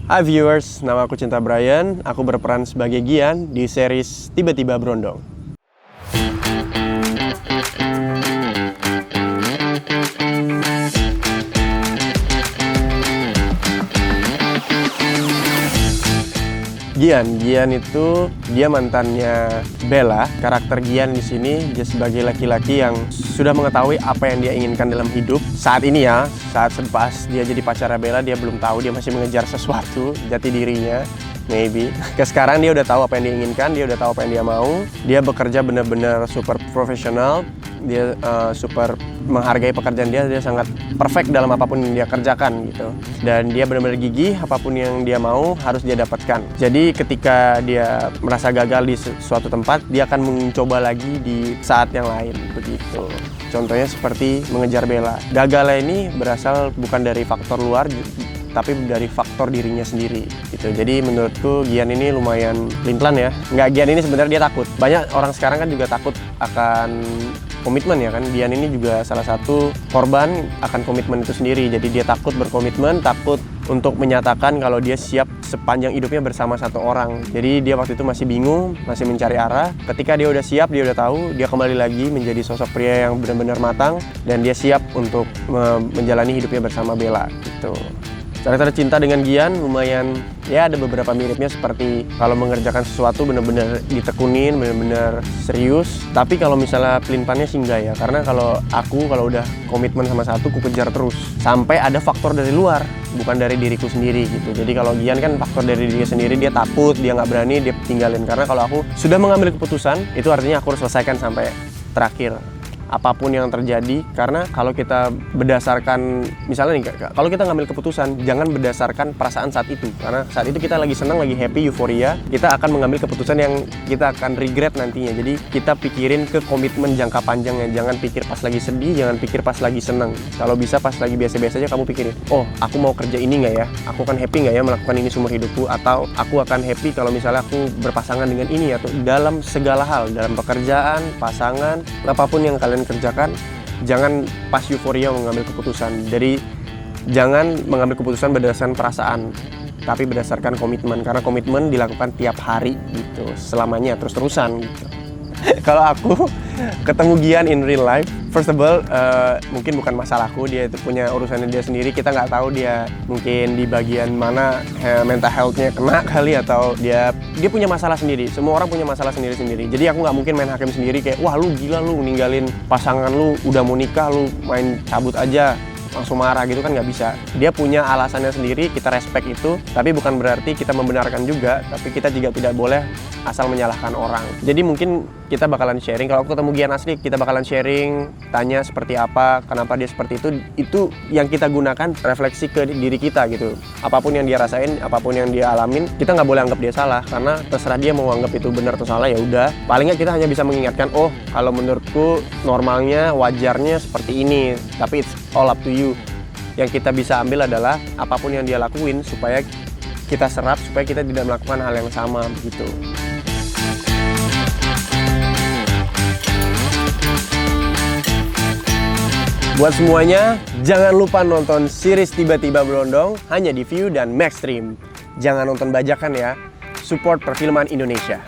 Hai viewers, nama aku Cinta Brian. Aku berperan sebagai Gian di series Tiba-Tiba Berondong. Gian itu dia mantannya Bella. Karakter Gian di sini dia sebagai laki-laki yang sudah mengetahui apa yang dia inginkan dalam hidup. Saat ini ya, saat pas dia jadi pacarnya Bella, dia belum tahu, dia masih mengejar sesuatu, jati dirinya. Maybe. Sekarang dia udah tahu apa yang dia inginkan, dia udah tahu apa yang dia mau. Dia bekerja benar-benar super profesional, dia super menghargai pekerjaan dia sangat perfect dalam apapun yang dia kerjakan gitu. Dan dia benar-benar gigih, apapun yang dia mau harus dia dapatkan. Jadi ketika dia merasa gagal di suatu tempat, dia akan mencoba lagi di saat yang lain begitu. Contohnya seperti mengejar Bella. Gagalnya ini berasal bukan dari faktor luar, tapi dari faktor dirinya sendiri gitu. Jadi menurutku Gian ini lumayan pelin-pelan ya. Nggak, Gian ini sebenarnya dia takut. Banyak orang sekarang kan juga takut akan komitmen ya kan. Gian ini juga salah satu korban akan komitmen itu sendiri. Jadi dia takut berkomitmen, takut untuk menyatakan kalau dia siap sepanjang hidupnya bersama satu orang. Jadi dia waktu itu masih bingung, masih mencari arah. Ketika dia udah siap, dia udah tahu, dia kembali lagi menjadi sosok pria yang benar-benar matang dan dia siap untuk menjalani hidupnya bersama Bella gitu. Karakter cinta dengan Gian lumayan ya, ada beberapa miripnya, seperti kalau mengerjakan sesuatu benar-benar ditekunin, benar-benar serius. Tapi kalau misalnya pelin-pelannya sih enggak ya, karena kalau udah komitmen sama satu, ku kejar terus sampai ada faktor dari luar, bukan dari diriku sendiri gitu. Jadi kalau Gian kan faktor dari diri sendiri, dia takut, dia nggak berani, dia tinggalin. Karena kalau aku sudah mengambil keputusan, itu artinya aku harus selesaikan sampai terakhir. Apapun yang terjadi, karena kalau kita berdasarkan, misalnya nih, kalau kita ngambil keputusan, jangan berdasarkan perasaan saat itu, karena saat itu kita lagi senang, lagi happy, euforia, kita akan mengambil keputusan yang kita akan regret nantinya. Jadi kita pikirin ke komitmen jangka panjangnya, jangan pikir pas lagi sedih, jangan pikir pas lagi senang. Kalau bisa pas lagi biasa-biasa aja kamu pikirin, oh aku mau kerja ini nggak ya, aku akan happy nggak ya melakukan ini seumur hidupku, atau aku akan happy kalau misalnya aku berpasangan dengan ini, atau dalam segala hal, dalam pekerjaan, pasangan, apapun yang kalian kerjakan, jangan pas euforia mengambil keputusan. Jadi jangan mengambil keputusan berdasarkan perasaan, tapi berdasarkan komitmen, karena komitmen dilakukan tiap hari gitu, selamanya, terus-terusan gitu. Kalau aku ketemu Gian in real life, first of all, mungkin bukan masalahku, dia itu punya urusannya dia sendiri. Kita nggak tahu dia mungkin di bagian mana mental health-nya kena kali, atau dia punya masalah sendiri. Semua orang punya masalah sendiri-sendiri. Jadi aku nggak mungkin main hakim sendiri kayak, wah lu gila, lu ninggalin pasangan lu, udah mau nikah, lu main cabut aja langsung marah gitu kan, nggak bisa. Dia punya alasannya sendiri, kita respect itu, tapi bukan berarti kita membenarkan juga, tapi kita juga tidak boleh asal menyalahkan orang. Jadi mungkin kita bakalan sharing, kalau aku ketemu Gian asli, kita bakalan sharing, tanya seperti apa, kenapa dia seperti itu yang kita gunakan refleksi ke diri kita gitu. Apapun yang dia rasain, apapun yang dia alamin, kita nggak boleh anggap dia salah, karena terserah dia mau anggap itu benar atau salah, ya udah. Paling nggak kita hanya bisa mengingatkan, oh kalau menurutku normalnya, wajarnya seperti ini, tapi it's all up to you. Yang kita bisa ambil adalah apapun yang dia lakuin supaya kita serap, supaya kita tidak melakukan hal yang sama begitu. Buat semuanya, jangan lupa nonton series Tiba-Tiba Berondong hanya di View dan Maxstream. Jangan nonton bajakan ya, support perfilman Indonesia.